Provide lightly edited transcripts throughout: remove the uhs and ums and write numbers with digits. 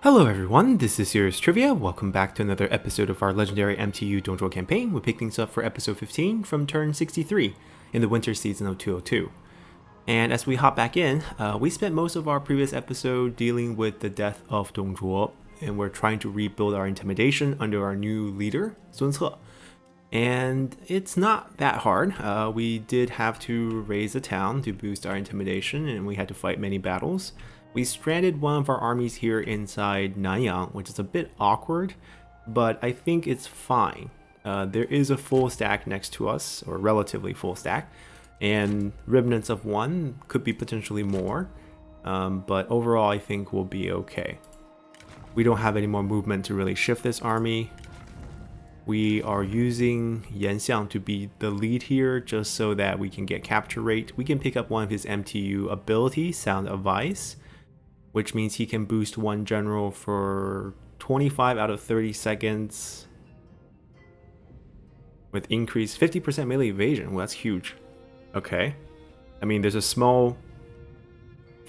Hello everyone, this is Serious Trivia. Welcome back to another episode of our legendary MTU Zhou campaign. We pick things up for episode 15 from turn 63 in the winter season of 202. And as we hop back in, we spent most of our previous episode dealing with the death of Zhuo, and we're trying to rebuild our intimidation under our new leader, Sun Ce. And it's not that hard. We did have to raise a town to boost our intimidation, and we had to fight many battles. We stranded one of our armies here inside Nanyang, which is a bit awkward, but I think it's fine. There is a full stack next to us, or relatively full stack, and remnants of one could be potentially more, but overall I think we'll be okay. We don't have any more movement to really shift this army. We are using Yanxiang to be the lead here just so that we can get capture rate. We can pick up one of his MTU ability, Sound Advice, which means he can boost one general for 25 out of 30 seconds with increased 50% melee evasion. Well, that's huge. Okay. I mean, there's a small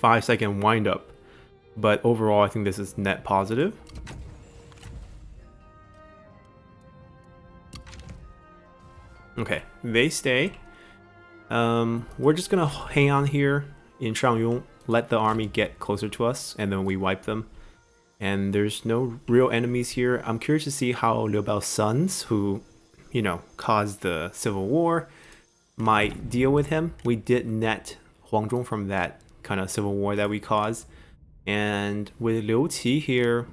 5-second wind up, but overall I think this is net positive. Okay, they stay. We're just gonna hang on here in Shangyong, let the army get closer to us, and then we wipe them. And there's no real enemies here. I'm curious to see how Liu Bao's sons, who, you know, caused the civil war, might deal with him. We did net Huang Zhong from that kind of civil war that we caused. And with Liu Qi here,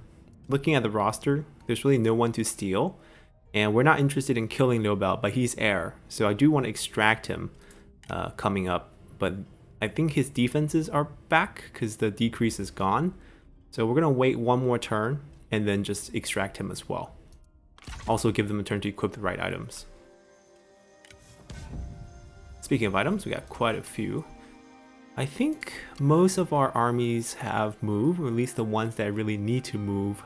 looking at the roster, there's really no one to steal. And we're not interested in killing Liu Bao, but he's heir. So I do want to extract him coming up. But I think his defenses are back because the decrease is gone. So we're going to wait one more turn and then just extract him as well. Also give them a turn to equip the right items. Speaking of items, we got quite a few. I think most of our armies have moved, or at least the ones that really need to move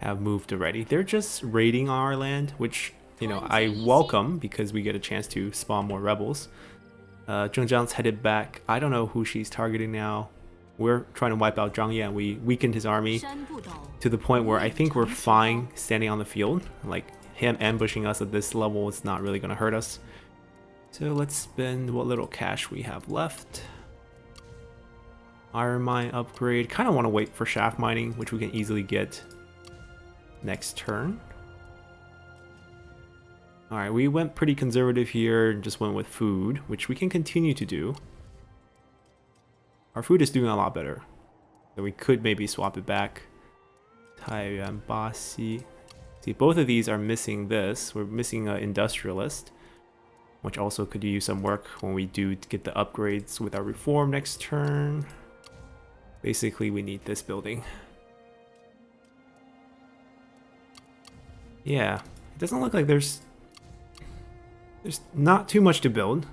have moved already. They're just raiding our land, which, you know, I welcome because we get a chance to spawn more rebels. Zheng Jiang's headed back. I don't know who she's targeting now. We're trying to wipe out Zhang Yan. We weakened his army to the point where I think we're fine standing on the field. Like, him ambushing us at this level is not really going to hurt us. So let's spend what little cash we have left. Iron mine upgrade. Kind of want to wait for shaft mining, which we can easily get next turn. Alright, we went pretty conservative here and just went with food, which we can continue to do. Our food is doing a lot better, so we could maybe swap it back. Taiyan, Basi. See, both of these are missing this. We're missing an industrialist, which also could use some work when we do get the upgrades with our reform next turn. Basically, we need this building. Yeah, it doesn't look like there's not too much to build.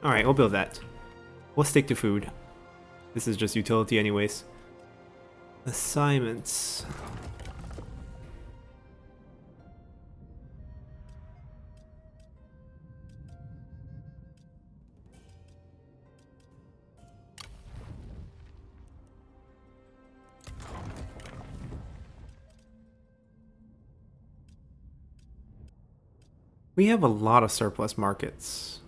Alright, we'll build that. We'll stick to food. This is just utility anyways. Assignments. We have a lot of surplus markets.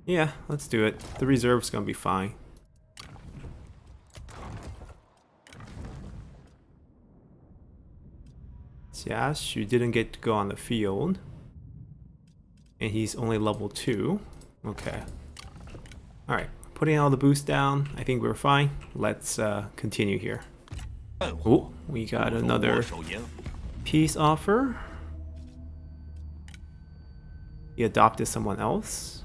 Yeah, let's do it. The reserve's gonna be fine. Xu didn't get to go on the field. And he's only level 2. Okay. Alright, putting all the boosts down. I think we're fine. Let's continue here. Oh, we got another peace offer. He adopted someone else.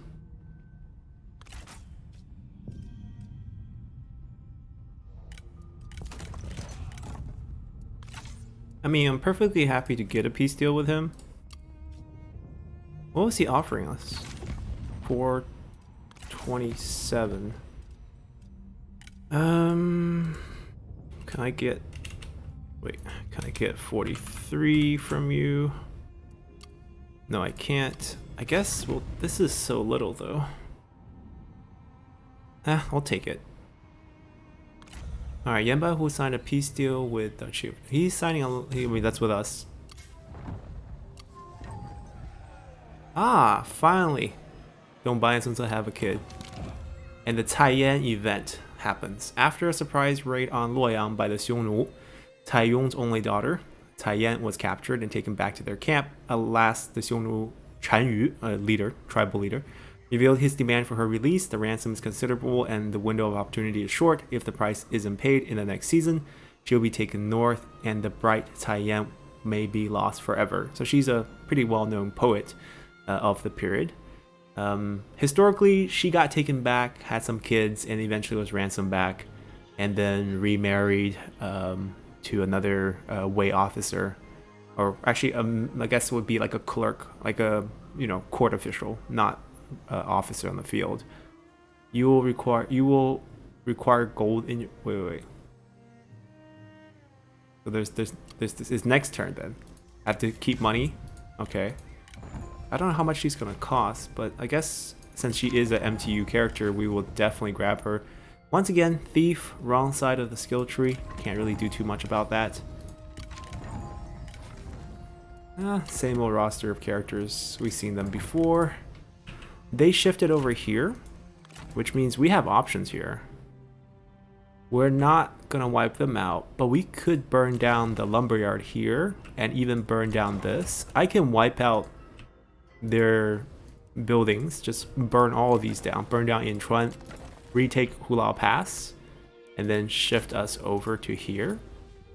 I mean, I'm perfectly happy to get a peace deal with him. What was he offering us? 427. Can I get... Wait, can I get 43 from you? No, I can't. I guess, well, this is so little though. I'll take it. Alright, Yenba who signed a peace deal with Zhou. He's signing a, I mean, that's with us. Ah, finally. Dongbai and Sun have a kid. And the Taiyan event happens. After a surprise raid on Luoyang by the Xiongnu, Taiyong's only daughter, Taiyan, was captured and taken back to their camp. Alas, the Xiongnu Chanyu, tribal leader, revealed his demand for her release. The ransom is considerable and the window of opportunity is short. If the price isn't paid in the next season, she'll be taken north and the bright Taiyan may be lost forever. So she's a pretty well-known poet of the period. Historically, she got taken back, had some kids, and eventually was ransomed back, and then remarried to another Wei officer, or actually, I guess it would be like a clerk, like a court official, not officer on the field. You will require gold in your wait. So there's this is next turn then. I have to keep money. Okay. I don't know how much she's gonna cost, but I guess since she is an MTU character, we will definitely grab her. Once again, thief, wrong side of the skill tree. Can't really do too much about that. Same old roster of characters. We've seen them before. They shifted over here, which means we have options here. We're not gonna wipe them out, but we could burn down the lumberyard here and even burn down this. I can wipe out their buildings, just burn all of these down, burn down Yinchuan, retake Hulao Pass, and then shift us over to here.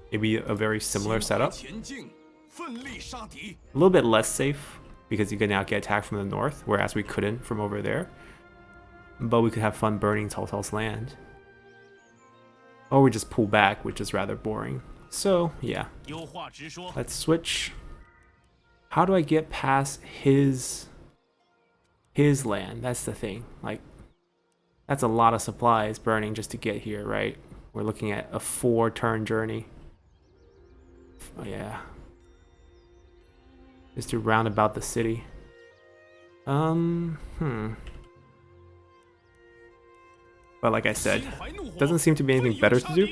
Maybe a very similar setup. A little bit less safe because you can now get attacked from the north, whereas we couldn't from over there. But we could have fun burning Cao Cao's land. Or we just pull back, which is rather boring. So yeah, let's switch. How do I get past his land? That's the thing. Like, that's a lot of supplies burning just to get here, right? We're looking at a 4-turn journey. Oh, yeah. Just to round about the city. But like I said, doesn't seem to be anything better to do.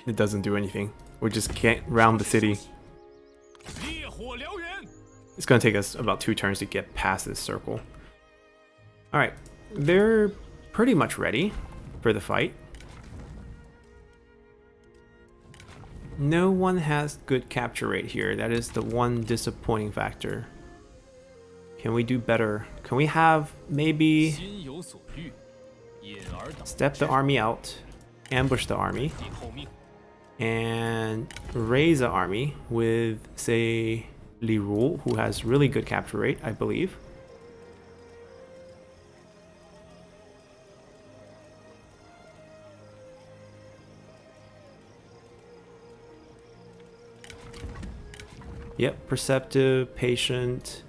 It doesn't do anything. We just can't round the city. It's gonna take us about 2 turns to get past this circle. Alright, they're pretty much ready for the fight. No one has good capture rate here. That is the one disappointing factor. Can we do better? Can we have maybe step the army out, ambush the army, and raise the army with, say, Li Ru, who has really good capture rate, I believe. Yep, perceptive, patient.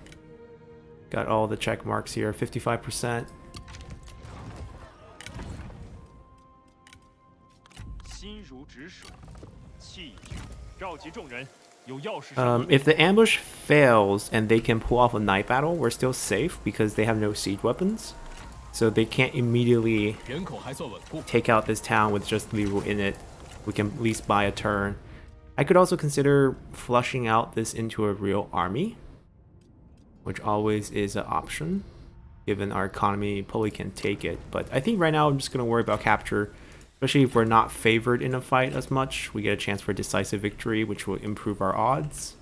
Got all the check marks here, 55%. If the ambush fails and they can pull off a night battle, we're still safe because they have no siege weapons. So they can't immediately take out this town with just Li Ru in it. We can at least buy a turn. I could also consider flushing out this into a real army, which always is an option, given our economy probably can take it. But I think right now I'm just going to worry about capture, especially if we're not favored in a fight as much. We get a chance for decisive victory, which will improve our odds.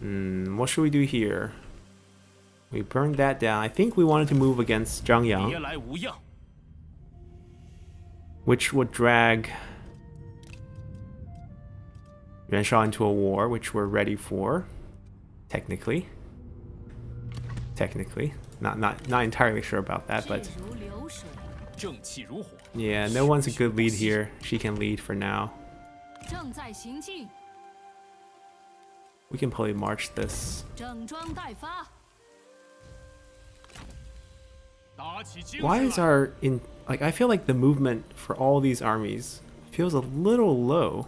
What should we do here? We burned that down. I think we wanted to move against Zhang Yang, which would drag Yuan Shao into a war, which we're ready for. Technically. Not entirely sure about that, but yeah, no one's a good lead here. She can lead for now. We can probably march this. Why is our I feel like the movement for all these armies feels a little low.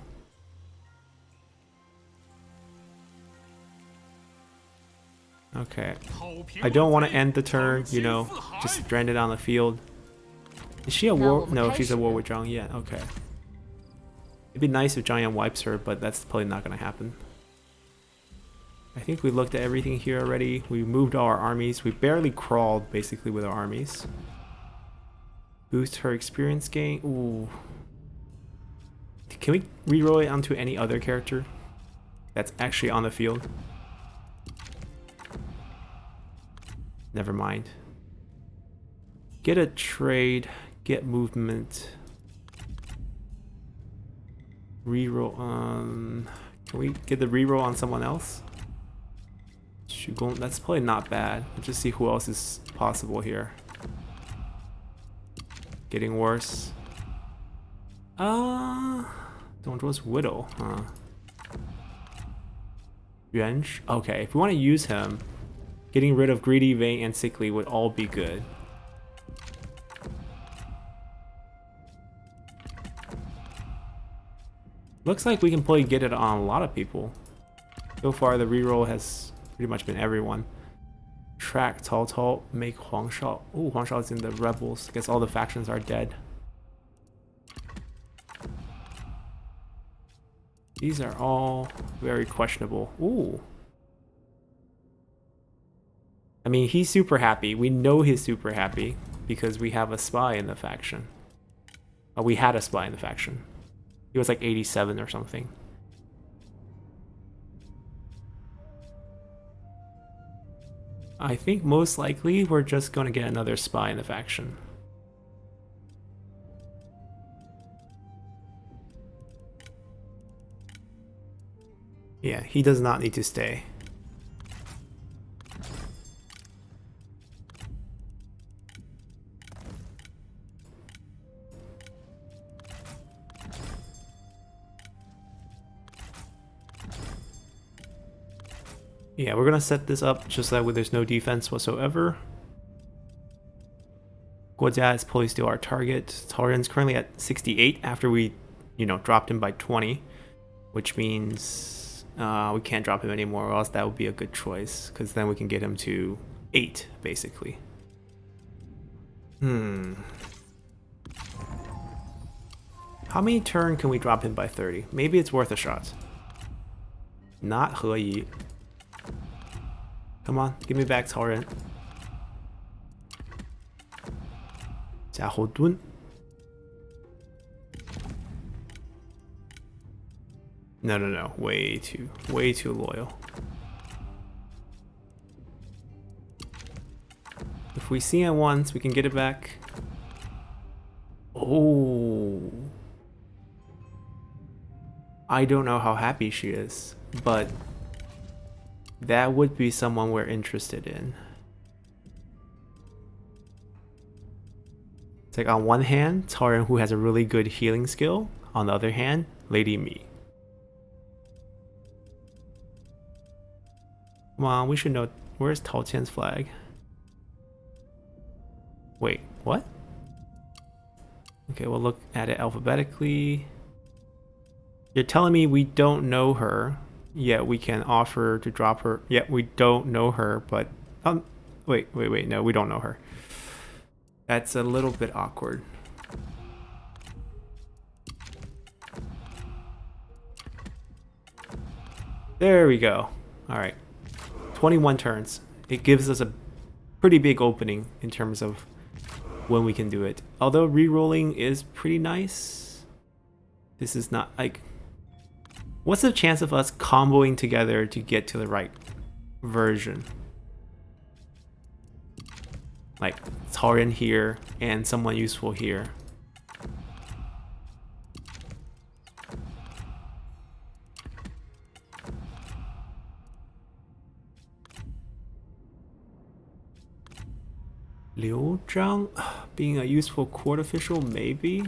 Okay. I don't want to end the turn, just stranded on the field. Is she a war? No, she's a war with Zhang Yan. Okay. It'd be nice if Zhang Yan wipes her, but that's probably not going to happen. I think we looked at everything here already. We moved all our armies. We barely crawled, basically, with our armies. Boost her experience gain. Ooh. Can we reroll it onto any other character that's actually on the field? Never mind. Get a trade. Get movement. Reroll. Can we get the reroll on someone else? That's probably not bad. Let's just see who else is possible here. Getting worse. Zhou's Widow, huh? Yuan. Okay, if we want to use him, getting rid of Greedy, Vain, and Sickly would all be good. Looks like we can probably get it on a lot of people. So far, the reroll has pretty much been everyone. Track Cao Cao, make Huang Shao. Oh, Huang Shao is in the rebels. I guess all the factions are dead. These are all very questionable. Ooh. I mean, he's super happy. We know he's super happy because we have a spy in the faction. Oh, we had a spy in the faction. He was like 87 or something. I think most likely we're just going to get another spy in the faction. Yeah, he does not need to stay. Yeah, we're gonna set this up just that way there's no defense whatsoever. Guojia is probably still our target. Taiyan's currently at 68 after we, dropped him by 20, which means we can't drop him anymore, or else that would be a good choice, because then we can get him to 8, basically. How many turn can we drop him by 30? Maybe it's worth a shot. Not He Yi. Come on, give me back Taiyan. Jiahou Dun. No. Way too loyal. If we see it once, we can get it back. Oh. I don't know how happy she is, but that would be someone we're interested in. It's like on one hand, Taiyan, who has a really good healing skill. On the other hand, Lady Mi. Come on, we should know. Where's Tao Qian's flag? Wait, what? Okay, we'll look at it alphabetically. You're telling me we don't know her, yet we can offer to drop her. Yet we don't know her, but wait, no, we don't know her. That's a little bit awkward. There we go. All right, 21 turns. It gives us a pretty big opening in terms of when we can do it. Although re-rolling is pretty nice, this is not like. What's the chance of us comboing together to get to the right version? Like Taiyan here and someone useful here. Liu Zhang being a useful court official, maybe?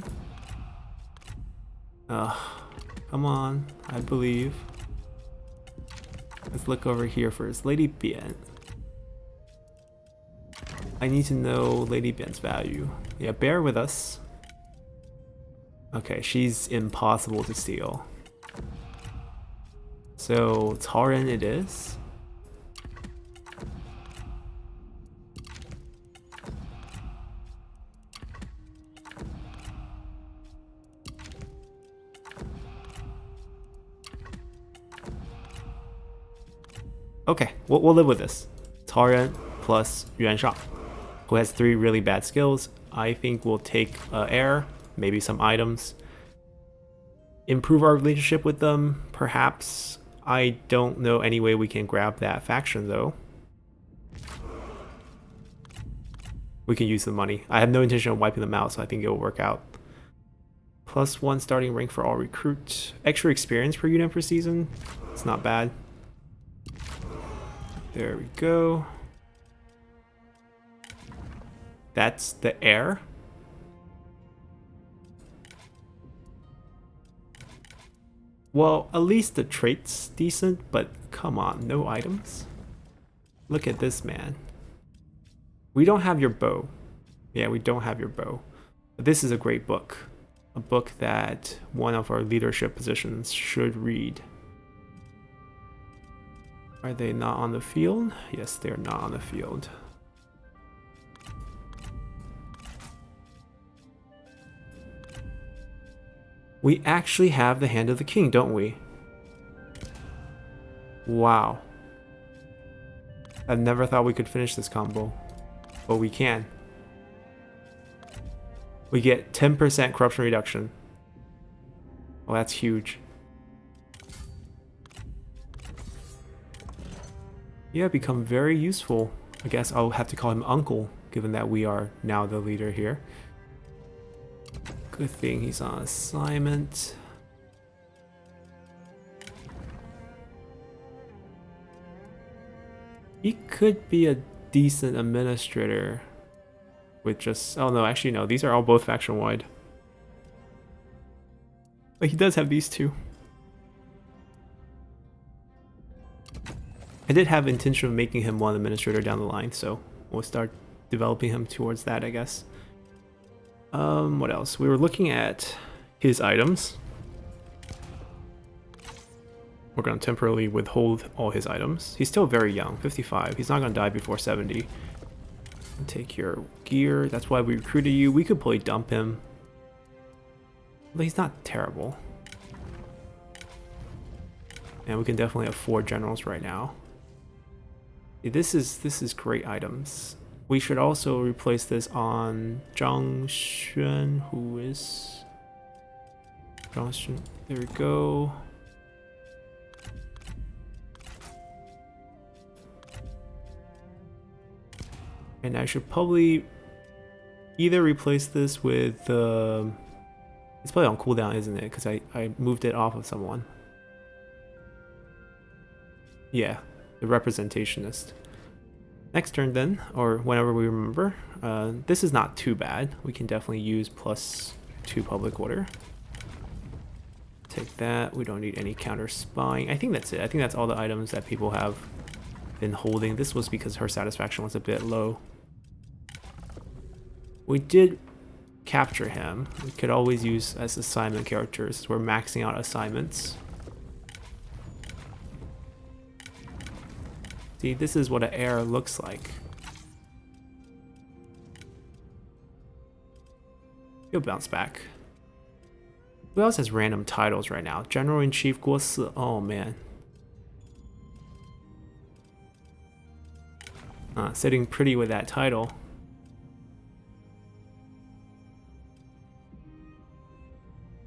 Come on, I believe. Let's look over here first. Lady Bian. I need to know Lady Bian's value. Yeah, bear with us. Okay, she's impossible to steal. So Taiyan it is. Okay, we'll live with this. Taiyan plus Yuan Shang, who has 3 really bad skills. I think we'll take air, maybe some items. Improve our relationship with them, perhaps. I don't know any way we can grab that faction though. We can use the money. I have no intention of wiping them out, so I think it will work out. +1 starting rank for all recruits. Extra experience per unit per season. It's not bad. There we go. That's the air. Well, at least the trait's decent, but come on, no items. Look at this, man. We don't have your bow. Yeah, we don't have your bow. But this is a great book. A book that one of our leadership positions should read. Are they not on the field? Yes, they're not on the field. We actually have the Hand of the King, don't we? Wow. I never thought we could finish this combo, but we can. We get 10% corruption reduction. Oh, that's huge. Yeah, become very useful. I guess I'll have to call him Uncle, given that we are now the leader here. Good thing he's on assignment. He could be a decent administrator with just... Oh no, actually no, these are all both faction wide. But he does have these two. I did have intention of making him one administrator down the line, so we'll start developing him towards that, I guess. What else? We were looking at his items. We're going to temporarily withhold all his items. He's still very young, 55. He's not going to die before 70. Take your gear. That's why we recruited you. We could probably dump him. But he's not terrible. And we can definitely afford generals right now. This is great items. We should also replace this on Zhang Xuan, who is... Zhang Xuan. There we go. And I should probably either replace this with... it's probably on cooldown, isn't it? Because I moved it off of someone. Yeah, the representationist. Next turn then, or whenever we remember. This is not too bad. We can definitely use +2 public order. Take that. We don't need any counter spying. I think that's it. I think that's all the items that people have been holding. This was because her satisfaction was a bit low. We did capture him. We could always use as assignment characters. We're maxing out assignments. See, this is what an heir looks like. He'll bounce back. Who else has random titles right now? General-in-Chief Guo Si. Oh, man. Sitting pretty with that title.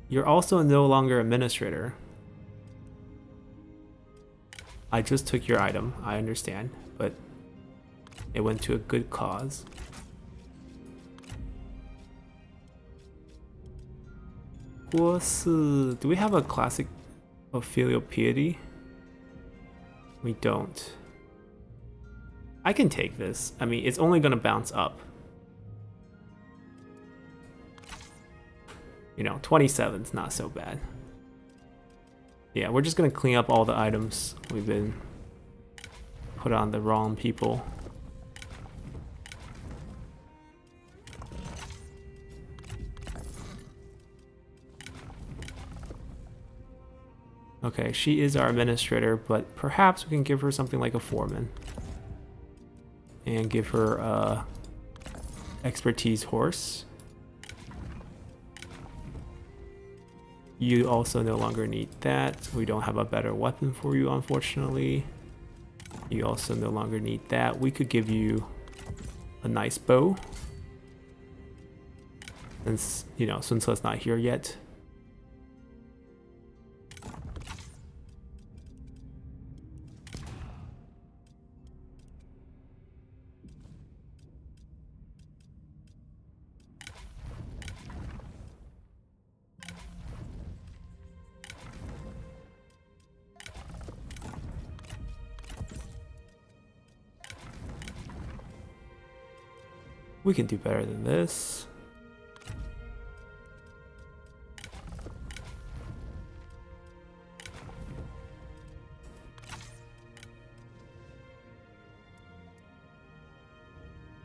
You're also no longer administrator. I just took your item, I understand, but it went to a good cause. Guo Si. Do we have a classic of filial piety? We don't. I can take this. I mean, it's only gonna bounce up. You know, 27's not so bad. Yeah, we're just gonna clean up all the items we've been put on the wrong people. Okay, she is our administrator, but perhaps we can give her something like a foreman. And give her a expertise horse. You also no longer need that. We don't have a better weapon for you, unfortunately. You also no longer need that. We could give you a nice bow. Since, you know, Sun Ce's not here yet. We can do better than this.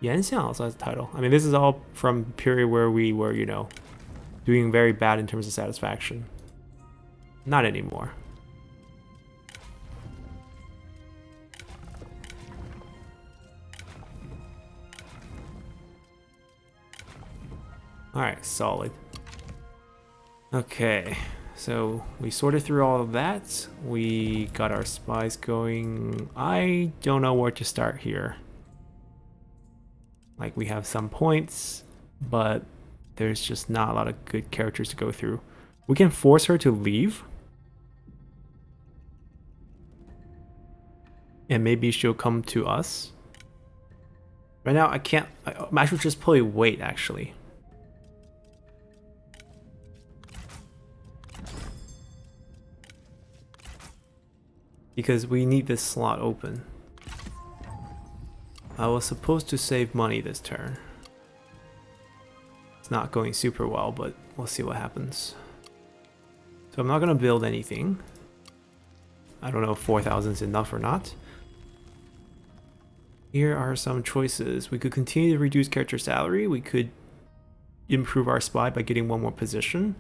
Yanxiang also has a title. I mean, this is all from a period where we were, you know, doing very bad in terms of satisfaction. Not anymore. Alright, solid. Okay, so we sorted through all of that. We got our spies going. I don't know where to start here. Like, we have some points, but there's just not a lot of good characters to go through. We can force her to leave. And maybe she'll come to us. Right now, I can't. I should just probably wait, actually. Because we need this slot open. I was supposed to save money this turn. It's not going super well, but we'll see what happens. So I'm not gonna build anything. I don't know if 4,000 is enough or not. Here are some choices. We could continue to reduce character salary. We could improve our spy by getting one more position.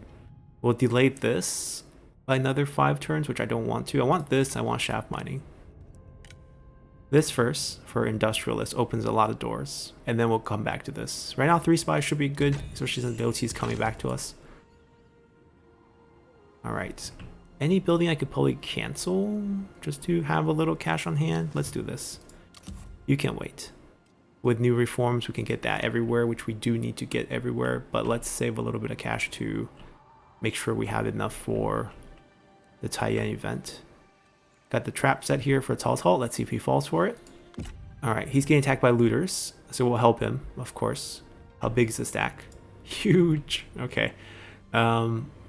We'll delay this by another 5 turns, which I don't want to. I want this, I want shaft mining. This first, for industrialist, opens a lot of doors, and then we'll come back to this. Right now, 3 spies should be good, especially since Liu is coming back to us. Alright. Any building I could probably cancel, just to have a little cash on hand? Let's do this. You can wait. With new reforms, we can get that everywhere, which we do need to get everywhere, but let's save a little bit of cash to make sure we have enough for the Taiyan event. Got the trap set here for Cao Cao. Let's see if he falls for it. Alright, he's getting attacked by looters, so we'll help him, of course. How big is the stack? Huge. Okay.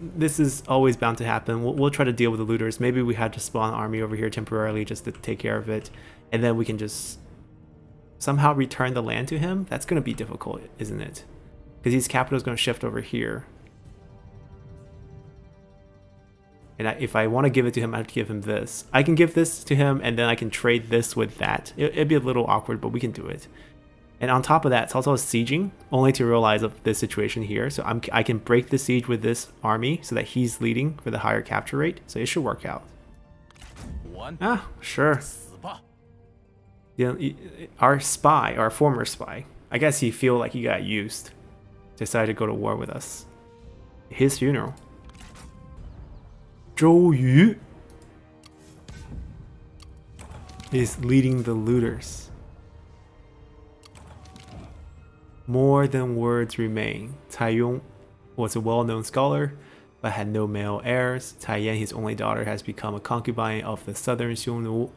This is always bound to happen. We'll try to deal with the looters. Maybe we had to spawn an army over here temporarily just to take care of it. And then we can just somehow return the land to him. That's going to be difficult, isn't it? Because his capital is going to shift over here. And if I want to give it to him, I have to give him this. I can give this to him, and then I can trade this with that. It'd be a little awkward, but we can do it. And on top of that, Cao Cao is sieging, only to realize of this situation here. So I can break the siege with this army so that he's leading for the higher capture rate. So it should work out. Ah, sure. Yeah, our spy, our former spy, I guess he feel like he got used. Decided to go to war with us. His funeral. Zhou is leading the looters. More than words remain. Taiyan was a well-known scholar, but had no male heirs. Taiyan, his only daughter, has become a concubine of the southern Xiongnu,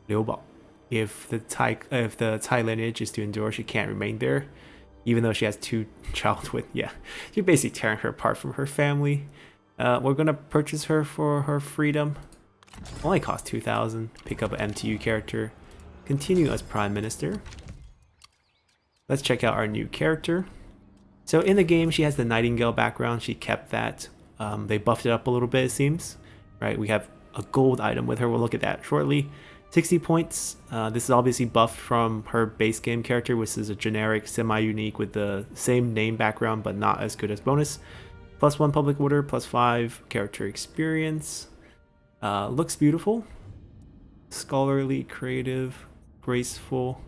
Liu Bao. If the Tai lineage is to endure, she can't remain there, even though she has 2 child with. Yeah, you're basically tearing her apart from her family. We're gonna purchase her for her freedom. Only cost 2,000. Pick up an MTU character. Continue as Prime Minister. Let's check out our new character. So in the game, she has the Nightingale background. She kept that. They buffed it up a little bit, it seems. Right, we have a gold item with her. We'll look at that shortly. 60 points. This is obviously buffed from her base game character, which is a generic semi-unique with the same name background, but not as good as bonus. +1 public order, +5 character experience. Looks beautiful. Scholarly, creative, graceful.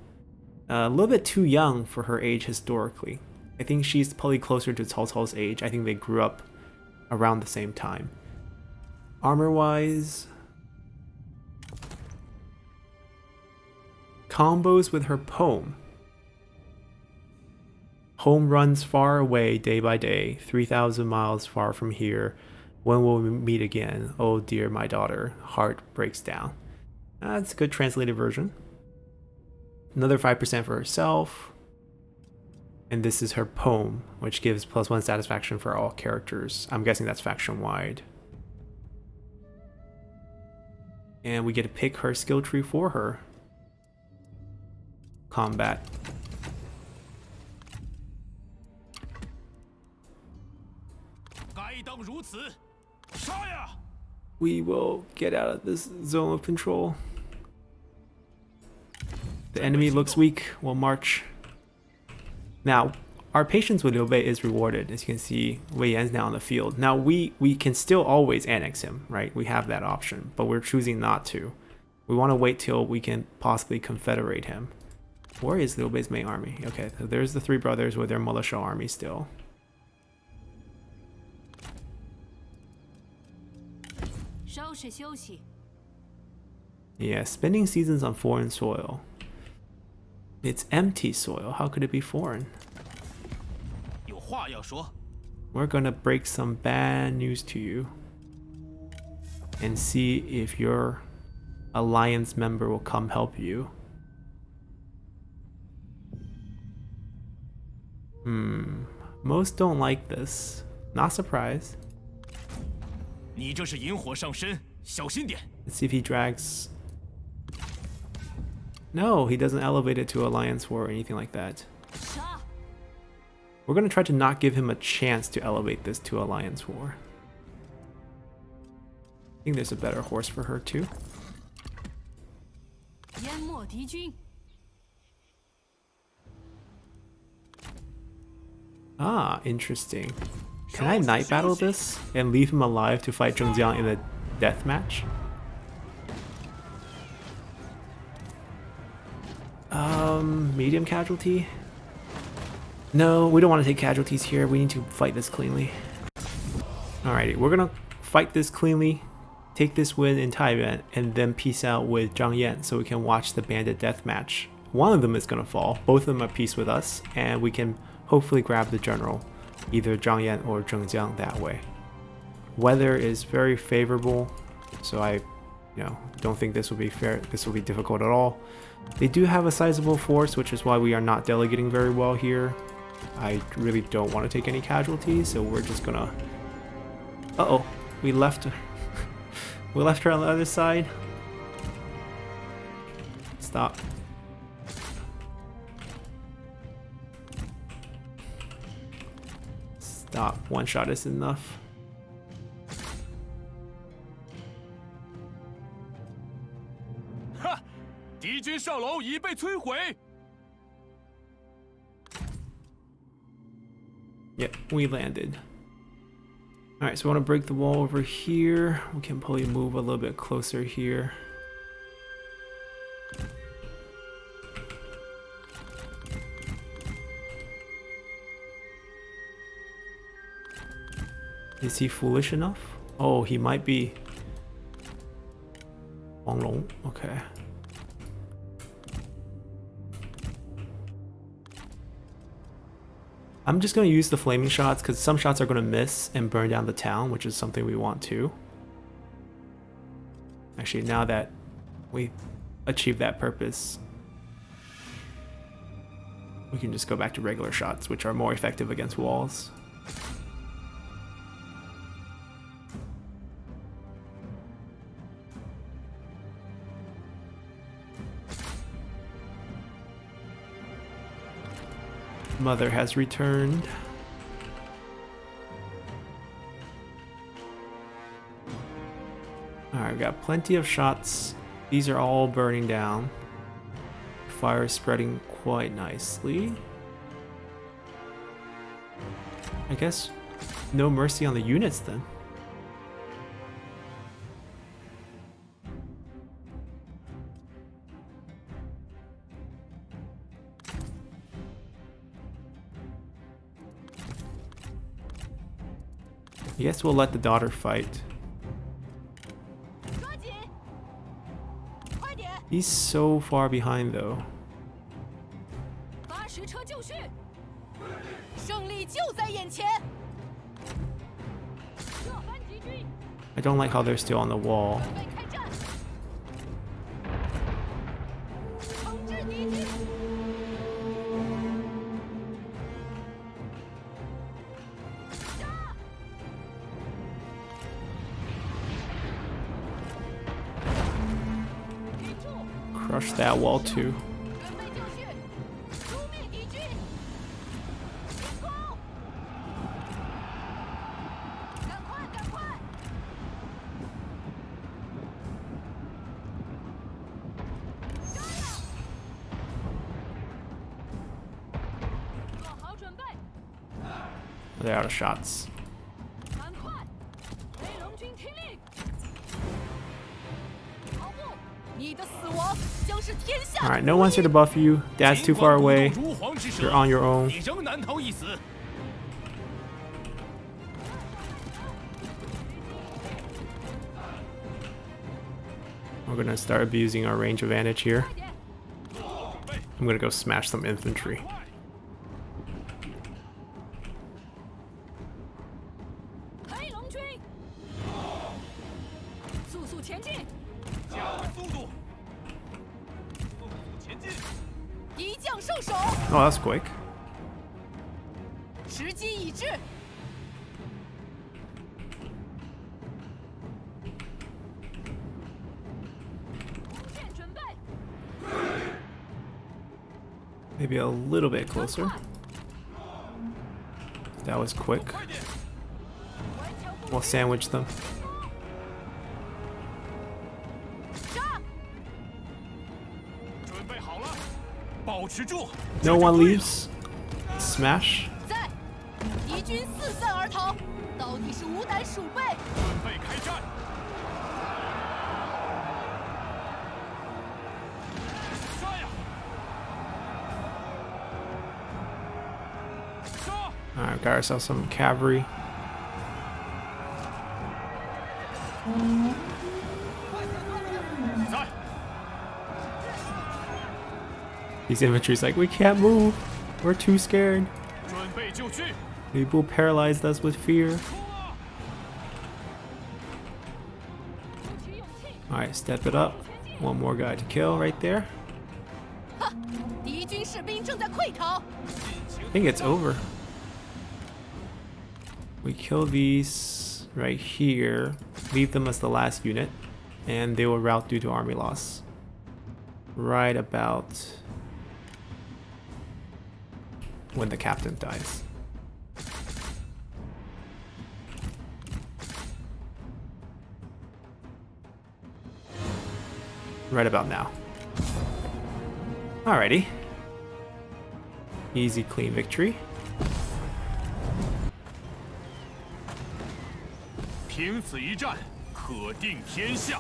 A little bit too young for her age historically. I think she's probably closer to Cao Cao's age. I think they grew up around the same time. Armor-wise, combos with her poem. Home runs far away day by day, 3,000 miles far from here. When will we meet again? Oh dear, my daughter, heart breaks down. That's a good translated version. Another 5% for herself. And this is her poem, which gives +1 satisfaction for all characters. I'm guessing that's faction-wide. And we get to pick her skill tree for her. Combat. We will get out of this zone of control. The enemy looks weak. We'll march. Now, our patience with Liu Bei is rewarded. As you can see, Wei Yan's now on the field. Now, we can still always annex him, right? We have that option, but we're choosing not to. We want to wait till we can possibly confederate him. Where is Liu Bei's main army? Okay, so there's the three brothers with their militia army still. Yeah, spending seasons on foreign soil. It's empty soil. How could it be foreign? We're gonna break some bad news to you and see if your alliance member will come help you. Most don't like this. Not surprised. Let's see if he drags. No, he doesn't elevate it to Alliance War or anything like that. We're going to try to not give him a chance to elevate this to Alliance War. I think there's a better horse for her too. Ah, interesting. Can I night battle this and leave him alive to fight Zhengjiang in a death match? Medium casualty? No, we don't want to take casualties here. We need to fight this cleanly. Alrighty, we're gonna fight this cleanly, take this win in Taiyan, and then peace out with Zhang Yan so we can watch the bandit death match. One of them is gonna fall. Both of them are peace with us, and we can hopefully grab the general, either Zhang Yan or Zhengjiang that way. Weather is very favorable, so I don't think this will be fair. This will be difficult at all. They do have a sizable force, which is why we are not delegating very well here. I really don't want to take any casualties, so we're just gonna... Uh-oh, we left her. We left her on the other side. Stop. Stop. One shot is enough. Yep, we landed. Alright, so we want to break the wall over here. We can probably move a little bit closer here. Is he foolish enough? Oh, he might be. Longlong, okay. I'm just going to use the flaming shots because some shots are going to miss and burn down the town, which is something we want to. Actually, now that we achieved that purpose, we can just go back to regular shots, which are more effective against walls. Mother has returned. Alright, we got plenty of shots. These are all burning down. Fire is spreading quite nicely. I guess no mercy on the units then. I guess we'll let the daughter fight. He's so far behind though. 80车就绪，胜利就在眼前。这番敌军， I don't like how they're still on the wall. 准备开战，惩治敌军。杀！ 抵住， Crush that wall too. 准备就绪，诛灭敌军。进攻！赶快，赶快！ 做好准备， They're out of shots. 赶快！飞龙军听令！跑步，你的死亡将是天下。 Alright, no one's here to buff you. Dad's too far away. You're on your own. 你仍难逃一死。 We're gonna start abusing our range advantage here. 快点， I'm gonna go smash some infantry. 飞龙军，速速前进！加快速度，速速前进。敌将受手， Oh, that's quick. 时机已至。弓箭准备， Maybe a little bit closer. 快！ That was quick. 快点， 顽强不 We'll sandwich them. 杀！ 准备好了，保持住。 No one leaves. Smash. 在，敌军四散而逃，到底是无胆鼠辈。准备开战。杀呀！杀！ Alright, got ourselves some cavalry. 比赛， These infantry's like, we can't move. We're too scared. 准备就绪。 People paralyzed us with fear. 冲啊！ 鼓起勇气， Alright, step it up. One more guy to kill right there. 哈！敌军士兵正在溃逃。 I think it's over. We kill these right here, leave them as the last unit, and they will rout due to army loss. Right about when the captain dies. Right about now. Alrighty. Easy, clean victory. 凭此一战，可定天下。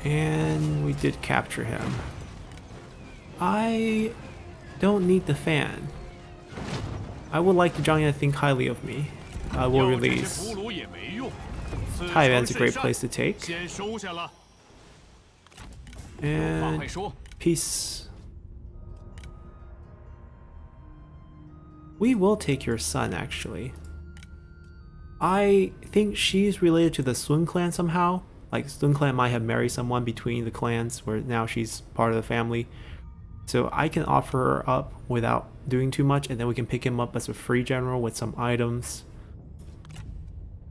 And we did capture him. I don't need the fan. I would like Zhang to think highly of me. I will 要这些 release. 俘虏也没用。此 Taiyan's a 城 great 甚善 place to take. 先收下了。话 And 快说， peace. We will take your son, actually. I think she's related to the Sun clan somehow. Like, Sun clan might have married someone between the clans where now she's part of the family. So I can offer her up without doing too much, and then we can pick him up as a free general with some items.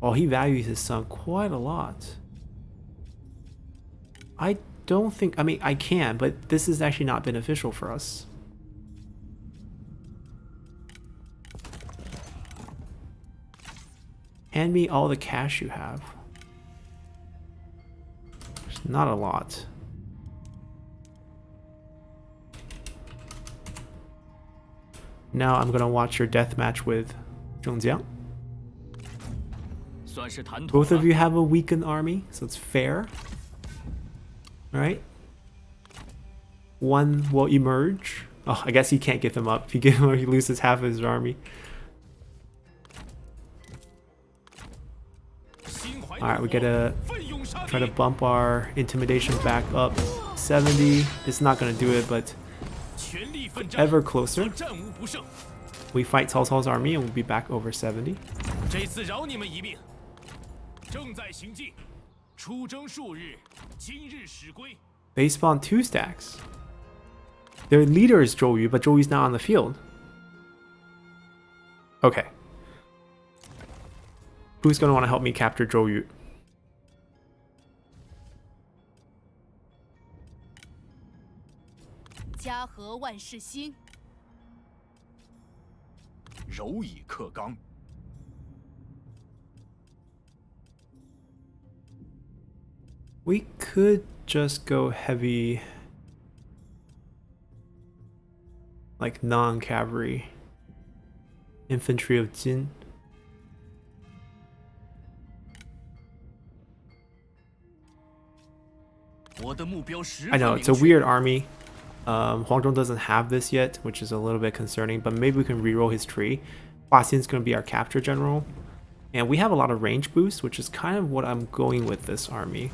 Oh, he values his son quite a lot. I don't think, I mean, I can, but this is actually not beneficial for us. Hand me all the cash you have. There's not a lot. Now I'm gonna watch your death match with Zhongjiang. 算是谈妥 Both of 了。 you have a weakened army, so it's fair. Alright. One will emerge. Oh, I guess he can't give him up. If you give him up, he loses half of his army. 心怀 Alright, we 怒 get 火 a 奋勇杀 Try to 敌， bump our intimidation back up 70. It's not gonna do it, but 全力奋战， ever closer. 战无不胜。 We fight Cao Cao's army and we'll be back over 70. 这次饶你们一命，正在行进，出征数日，今日始归。 They spawn 2 stacks. Their leader is Zhou, but Zhou's not on the field. Okay. Who's gonna want to help me capture Zhou? 家和万事兴。 柔以克刚， We could just go heavy, like non-cavalry infantry of Jin. 我的目标十 I 分 know 明 it's a 确。 weird army. Huangzhong doesn't have this yet, which is a little bit concerning, but maybe we can reroll his tree. Hua Xin's going to be our capture general. And we have a lot of range boosts, which is kind of what I'm going with this army.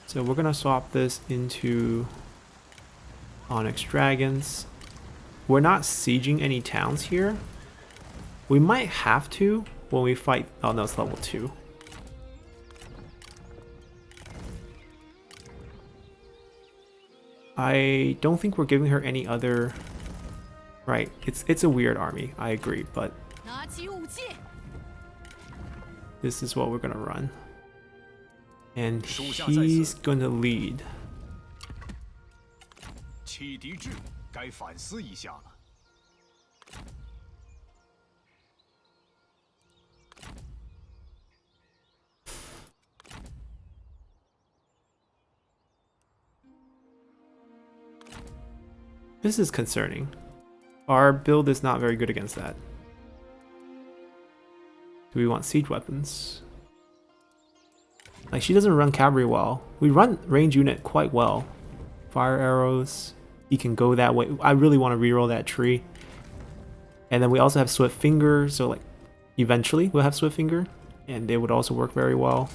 So we're going to swap this into Onyx Dragons. We're not sieging any towns here. We might have to when we fight... Oh no, it's level 2. I don't think we're giving her any other... Right, it's a weird army, I agree, but 拿起武器， this is what we're gonna run. And he's gonna lead. 弃敌制，该反思一下了。 This is concerning. Our build is not very good against that. Do we want siege weapons? Like, she doesn't run cavalry well. We run range unit quite well. Fire arrows. He can go that way. I really want to reroll that tree. And then we also have Swift Finger, so like eventually we'll have Swift Finger, and they would also work very well.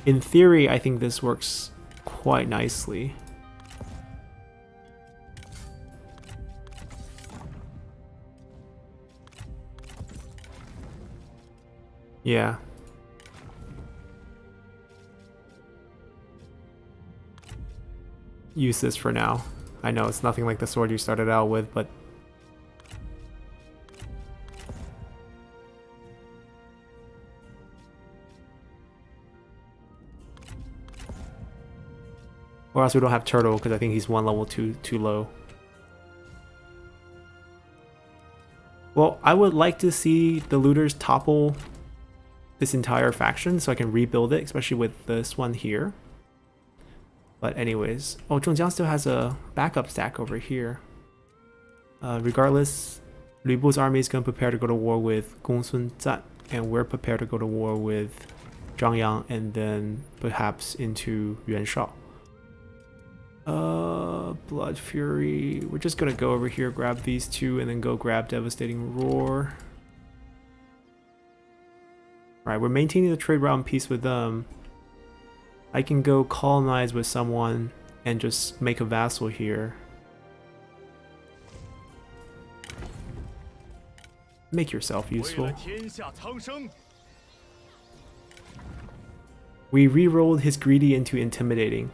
In theory, I think this works quite nicely. Yeah. Use this for now. I know it's nothing like the sword you started out with, but or else we don't have Turtle because I think he's one level too low. Well, I would like to see the looters topple this entire faction so I can rebuild it, especially with this one here. But anyways, oh, Zhongjiang still has a backup stack over here. Regardless, Lü Bu's army is going to prepare to go to war with Gongsun Zan, and we're prepared to go to war with Zhangyang and then perhaps into Yuan Shao. Blood Fury. We're just gonna go over here, grab these two, and then go grab Devastating Roar. Alright, we're maintaining the trade route in peace with them. I can go colonize with someone and just make a vassal here. Make yourself 为 useful. 了天下苍生， We re-rolled his greedy into intimidating,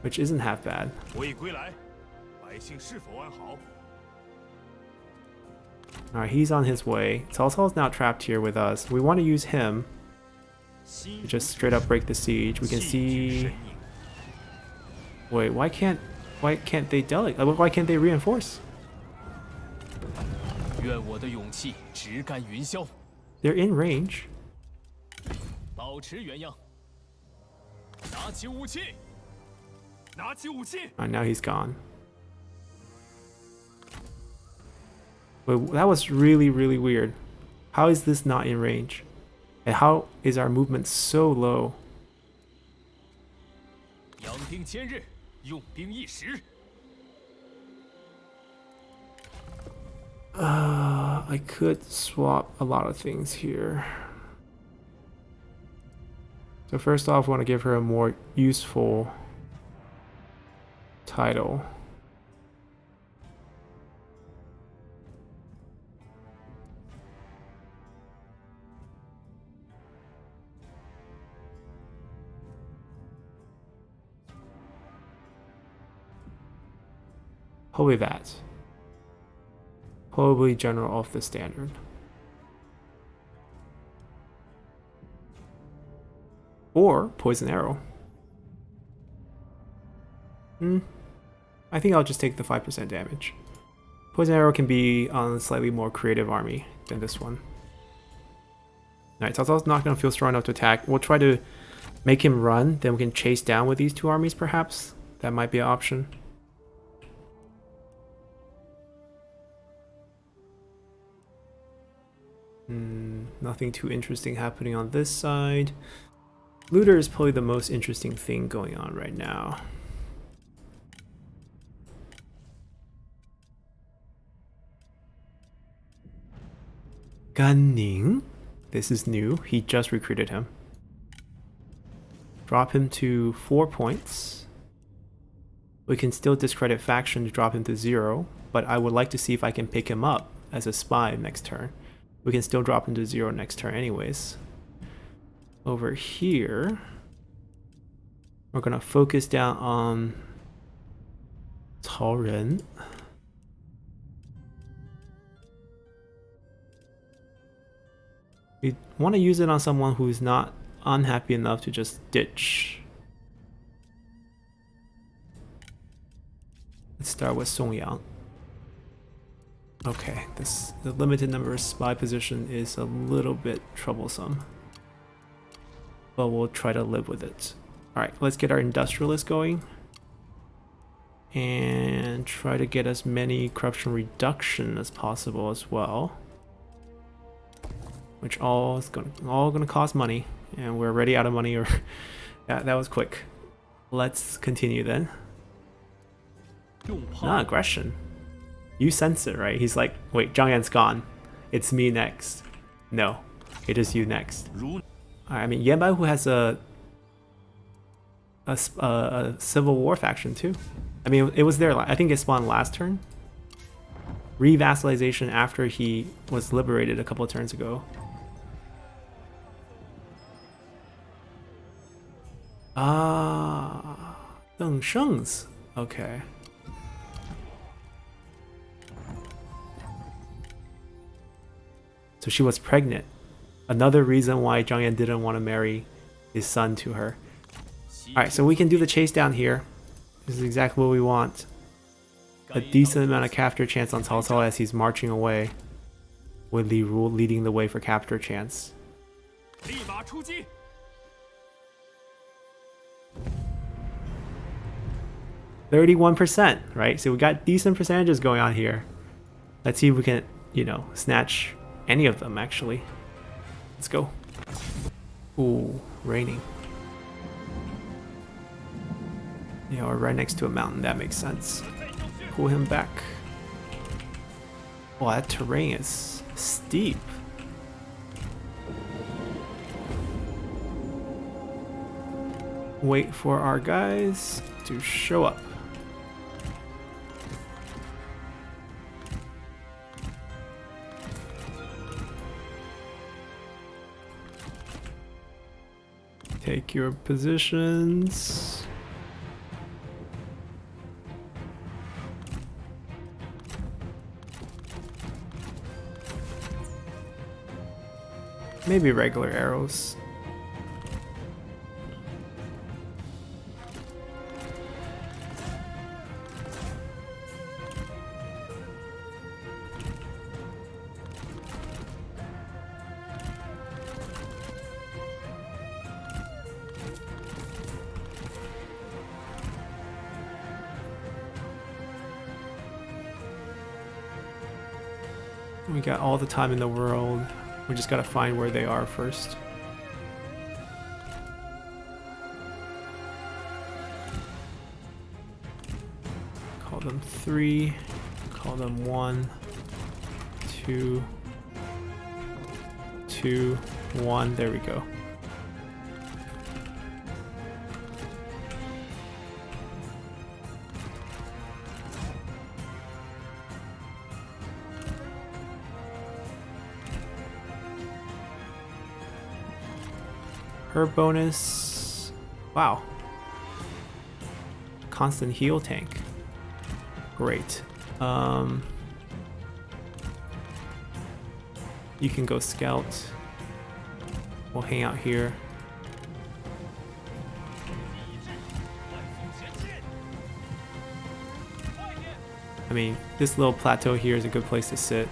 which isn't half bad. 我已归来，百姓是否安好？ Alright, he's on his way. Cao Cao's now trapped here with us. We want to use him to just straight up break the siege. We can 寄居 see... 身影 Wait, why can't they delegate? Why can't they reinforce? 愿我的勇气直干云霄， They're in range. 保持原样。拿起武器，拿起武器。 Now he's gone. Wait, that was really weird. How is this not in range? And how is our movement so low? 养兵千日，用兵一时。 I could swap a lot of things here. So first off, we want to give her a more useful title. Probably that. Probably general off the standard. Or poison arrow. I think I'll just take the 5% damage. Poison arrow can be on a slightly more creative army than this one. Alright, Cao Cao's not going to feel strong enough to attack. We'll try to make him run, then we can chase down with these two armies perhaps. That might be an option. Nothing too interesting happening on this side. Looter is probably the most interesting thing going on right now. Gan Ning. This is new. He just recruited him. Drop him to 4 points. We can still discredit faction to drop him to 0, but I would like to see if I can pick him up as a spy next turn. We can still drop him to 0 next turn anyways. Over here, we're gonna focus down on Cao Ren. We want to use it on someone who's not unhappy enough to just ditch. Let's start with Song Yang. Okay, the limited number of spy position is a little bit troublesome, but we'll try to live with it. Alright, let's get our industrialist going and try to get as many corruption reduction as possible as well, which all gonna cost money, and we're already out of money. Or that was quick. Let's continue then. Not aggression. You sense it, right? He's like, wait, Zhang Yan's gone. It's me next. No, it is you next. I mean, Yan Bai, who has a civil war faction too. I mean, it was there. I think it spawned last turn. Revassalization after he was liberated a couple of turns ago. Ah, Deng Sheng's. Okay. So she was pregnant. Another reason why Zhang Yan didn't want to marry his son to her. Alright, so we can do the chase down here. This is exactly what we want. A decent amount of capture chance on Cao Cao as he's marching away, with Li Ru leading the way for capture chance. 31%, right? So we got decent percentages going on here. Let's see if we can, you know, snatch any of them actually. Let's go. Ooh, raining. Yeah, we're right next to a mountain. That makes sense. Pull him back. Oh, that terrain is steep. Wait for our guys to show up. Take your positions. Maybe regular arrows. We got all the time in the world. We just gotta find where they are first. Call them 3. Call them 1, 2, 2, 1. There we go. Her bonus... Wow. Constant heal tank. Great. You can go scout. We'll hang out here. I mean, this little plateau here is a good place to sit.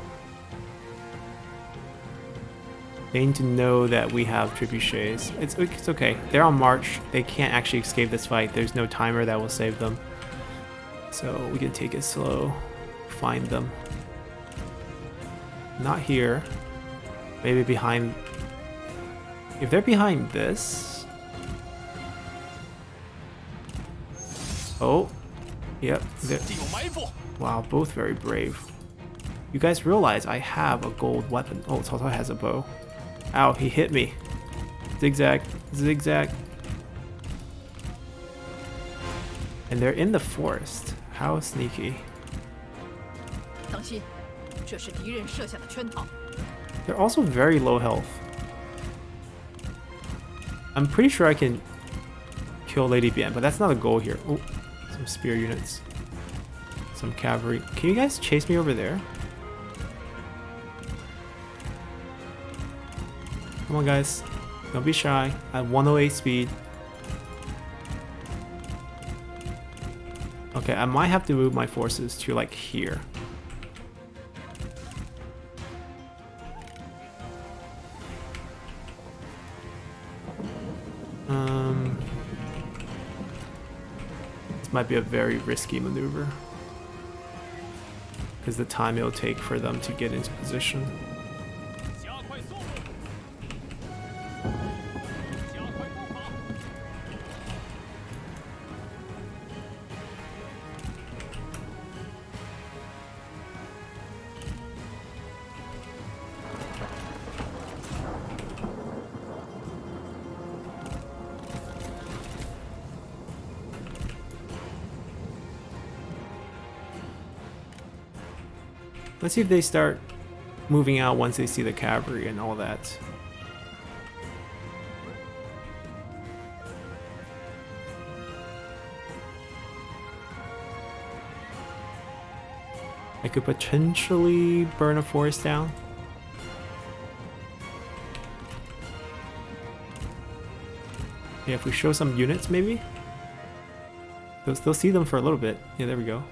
They need to know that we have trebuchets. It's okay. They're on march. They can't actually escape this fight. There's no timer that will save them. So we can take it slow. Find them. Not here. Maybe behind... If they're behind this... Oh. Yep. Wow, both very brave. You guys realize I have a gold weapon. Oh, Cao Cao has a bow. Ow, he hit me. Zigzag, zigzag. And they're in the forest. How sneaky. 当心，这是敌人设下的圈套。 They're also very low health. I'm pretty sure I can kill Lady Bian, but that's not a goal here. Oh, some spear units. Some cavalry. Can you guys chase me over there? Come on, guys. Don't be shy. At 108 speed. Okay, I might have to move my forces to like here. This might be a very risky maneuver because the time it'll take for them to get into position. Let's see if they start moving out once they see the cavalry and all that. I could potentially burn a forest down. Yeah, if we show some units maybe? They'll see them for a little bit. Yeah, there we go.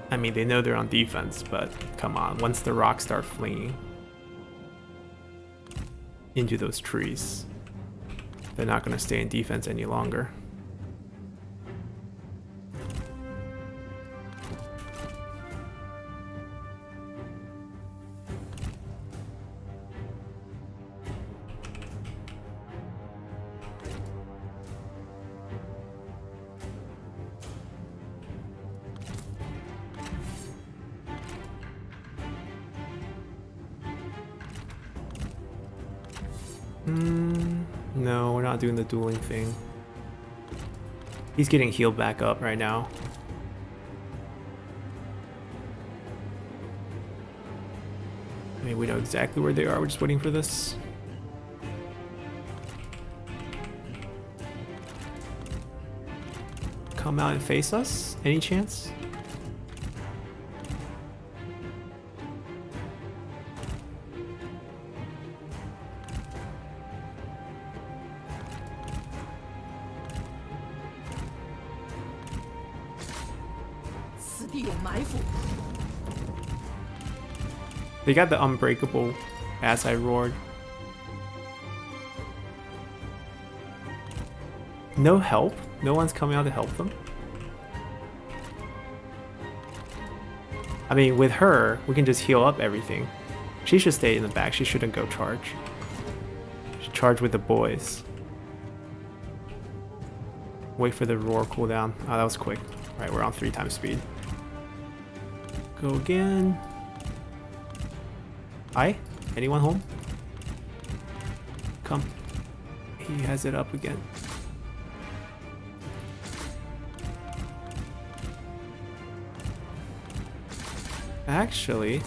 I mean, they know they're on defense, but come on, once the rocks start flinging into those trees, they're not going to stay in defense any longer. No, we're not doing the dueling thing. He's getting healed back up right now. I mean, we know exactly where they are. We're just waiting for this. Come out and face us? Any chance? They got the unbreakable as I roared. No help? No one's coming out to help them? I mean, with her, we can just heal up everything. She should stay in the back. She shouldn't go charge. She should charge with the boys. Wait for the roar cooldown. Oh, that was quick. Right, we're on 3 times speed. Go again. Hi? Anyone home? Come. He has it up again. Actually,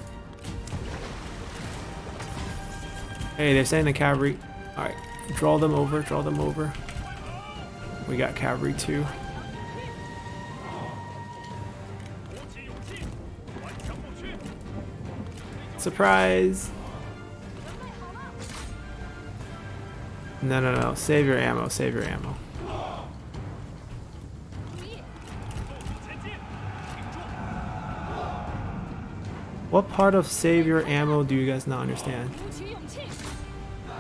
Hey, they're sending the cavalry. Alright, draw them over, draw them over. We got cavalry too. Surprise! No, no, no. Save your ammo, save your ammo. What part of save your ammo do you guys not understand?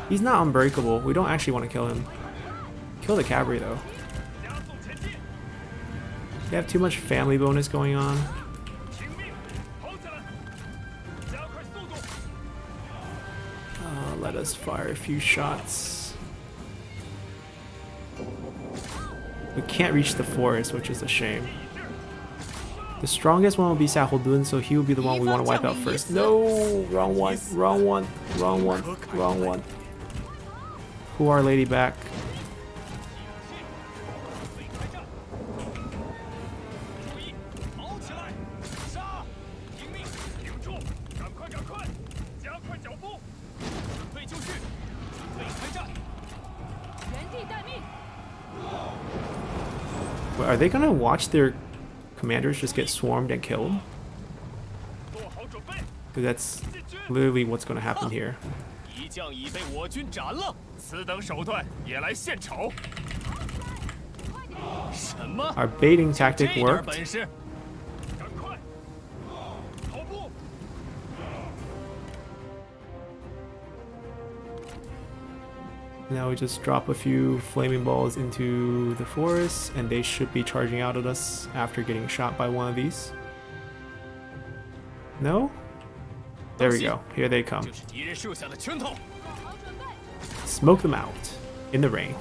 He's not unbreakable. We don't actually want to kill him. Kill the cavalry though. They have too much family bonus going on. Let us fire a few shots. We can't reach the forest, which is a shame. The strongest one will be Sahodun, so he will be the one we want to wipe out first. No! Wrong one, wrong one, wrong one, wrong one. Pull Our Lady back. Are they gonna watch their commanders just get swarmed and killed? Because that's literally what's gonna happen here. Our baiting tactic worked. Now we just drop a few flaming balls into the forest, and they should be charging out at us after getting shot by one of these. No? There we go. Here they come. Smoke them out in the rain.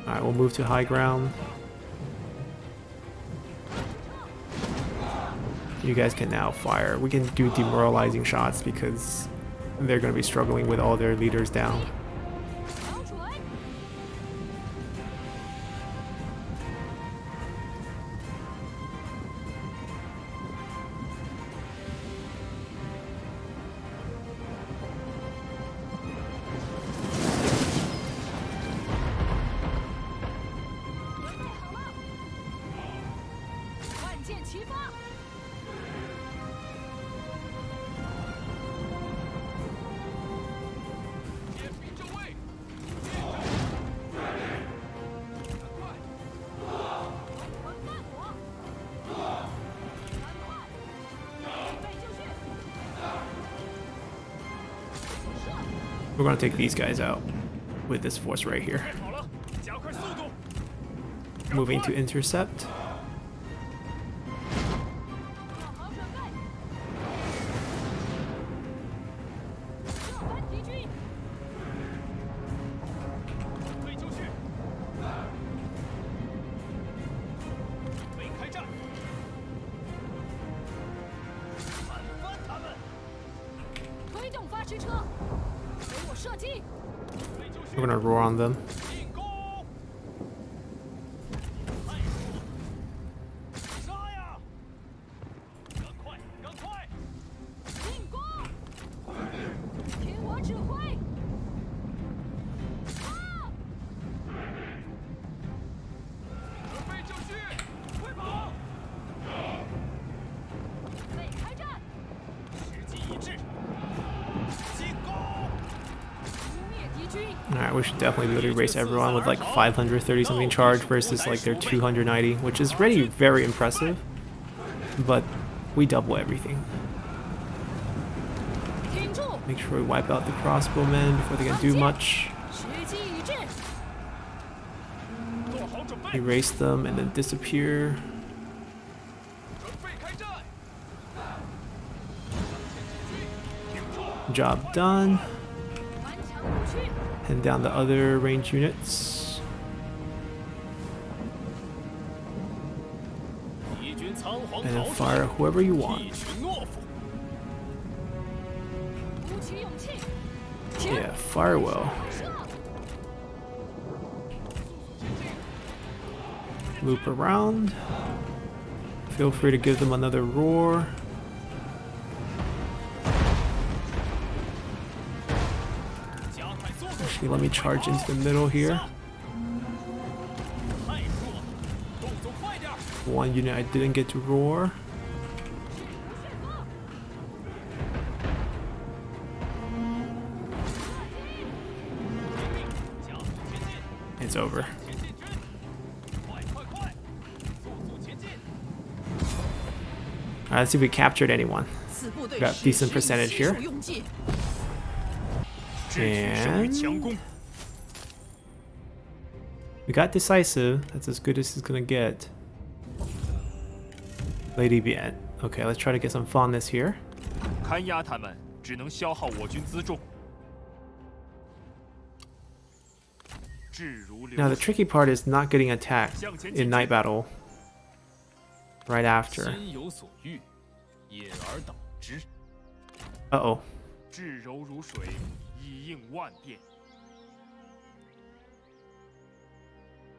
Alright, we'll move to high ground. You guys can now fire. We can do demoralizing shots because they're going to be struggling with all their leaders down. We're going to take these guys out with this force right here. Moving to intercept. We're gonna roar on them. Alright, we should definitely be able to erase everyone with like 530 something charge versus like their 290, which is already very impressive, but we double everything. Make sure we wipe out the crossbowmen before they can do much. Erase them and then disappear. Job done. And down the other range units. And then fire whoever you want. Yeah, fire well. Loop around. Feel free to give them another roar. Actually, let me charge into the middle here. 太弱，动作快点儿。 One unit I didn't get to roar. It's over. 前进军，快快快，速速前进。 Alright, let's see if we captured anyone. 此部队 Got 矢 decent 石以 percentage 携 here. 手用计，智取胜于 And 强攻。 we got decisive. That's as good as it's gonna get. Lady Bien. Okay, let's try to get some fondness here. 看压他们，只能消耗我军辎重。势如流 Now the 水， tricky part is not getting attacked 向前 in 进 night 军。 battle right after. 心有所欲，因而导之。 Uh-oh. 至柔如水，以应万变。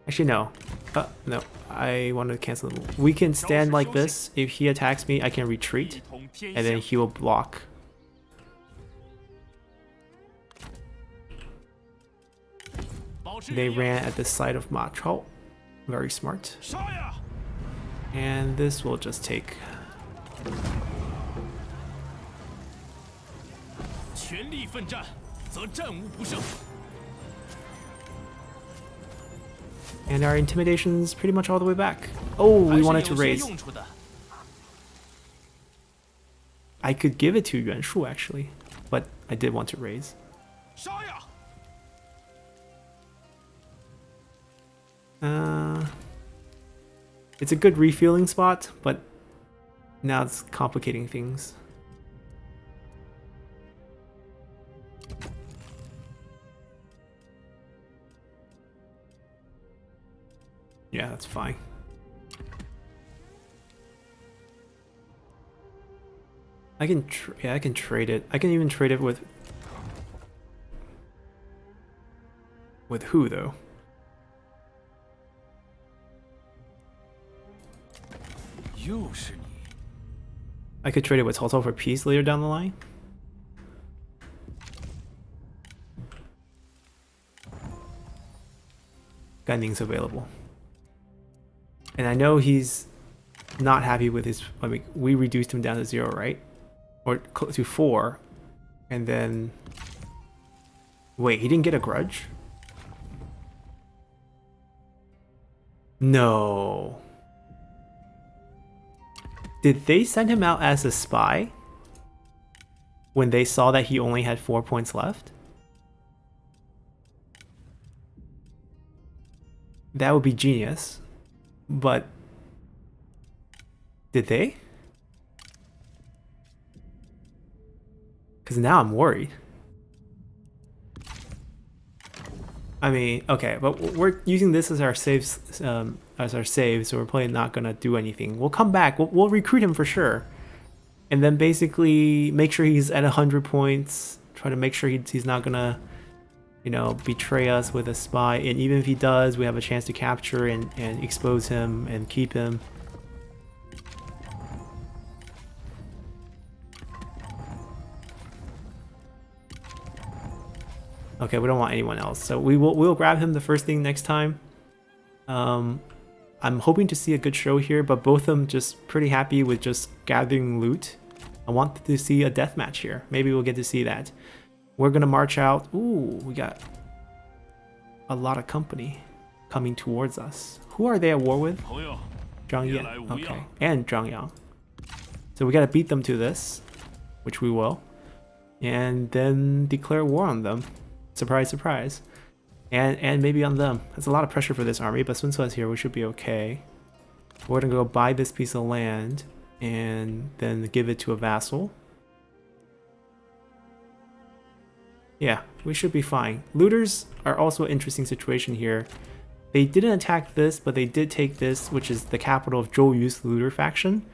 Actually, no. No. I want to cancel. We can stand like this. If he attacks me, I can 一 retreat, 统天 and then 下， he will block. They ran at the side of Ma Chao. Very smart. 杀呀！ And this will just take. 全力奋战，则战无不胜。 And our intimidation's pretty much all the way back. Oh, we wanted to 还是有些 raise. 用处的。 I could give it to Yuan Shu actually, but I did want to raise. 杀呀！ It's a good refueling spot, but now it's complicating things. Yeah, that's fine. I can I can trade it. I can even trade it with who though? I could trade it with Cao Cao for peace later down the line. Gan Ning's available. And I know he's not happy with his. I mean, we reduced him down to 0, right? Or to 4. And then. Wait, he didn't get a grudge? No. Did they send him out as a spy? When they saw that he only had 4 points left? That would be genius. But did they? Because now I'm worried. I mean, okay, but we're using this as our saves, so we're probably not gonna do anything. We'll come back. We'll recruit him for sure, and then basically make sure he's at 100 points. Try to make sure he's not gonna, you know, betray us with a spy. And even if he does, we have a chance to capture and expose him and keep him. Okay, we don't want anyone else, so we'll grab him the first thing next time. I'm hoping to see a good show here, but both of them just pretty happy with just gathering loot. I want to see a deathmatch here. Maybe we'll get to see that. We're gonna march out. Ooh, we got a lot of company coming towards us. Who are they at war with? 朋友， Zhang 别 Yan. 来无 Okay, 恙。 and Zhang Yang. So we gotta beat them to this, which we will, and then declare war on them. Surprise, surprise. And maybe on them. That's a lot of pressure for this army, but Sun Tzu's here, we should be okay. We're gonna go buy this piece of land and then give it to a vassal. Yeah, we should be fine. Looters are also an interesting situation here. They didn't attack this, but they did take this, which is the capital of Zhou Yu's looter faction.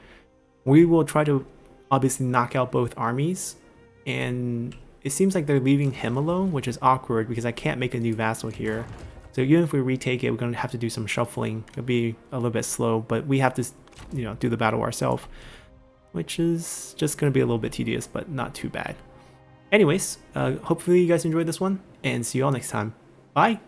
We will try to obviously knock out both armies, and it seems like they're leaving him alone, which is awkward because I can't make a new vassal here. So even if we retake it, we're going to have to do some shuffling. It'll be a little bit slow, but we have to, you know, do the battle ourselves, which is just going to be a little bit tedious, but not too bad. Anyways, hopefully you guys enjoyed this one, and see you all next time. Bye!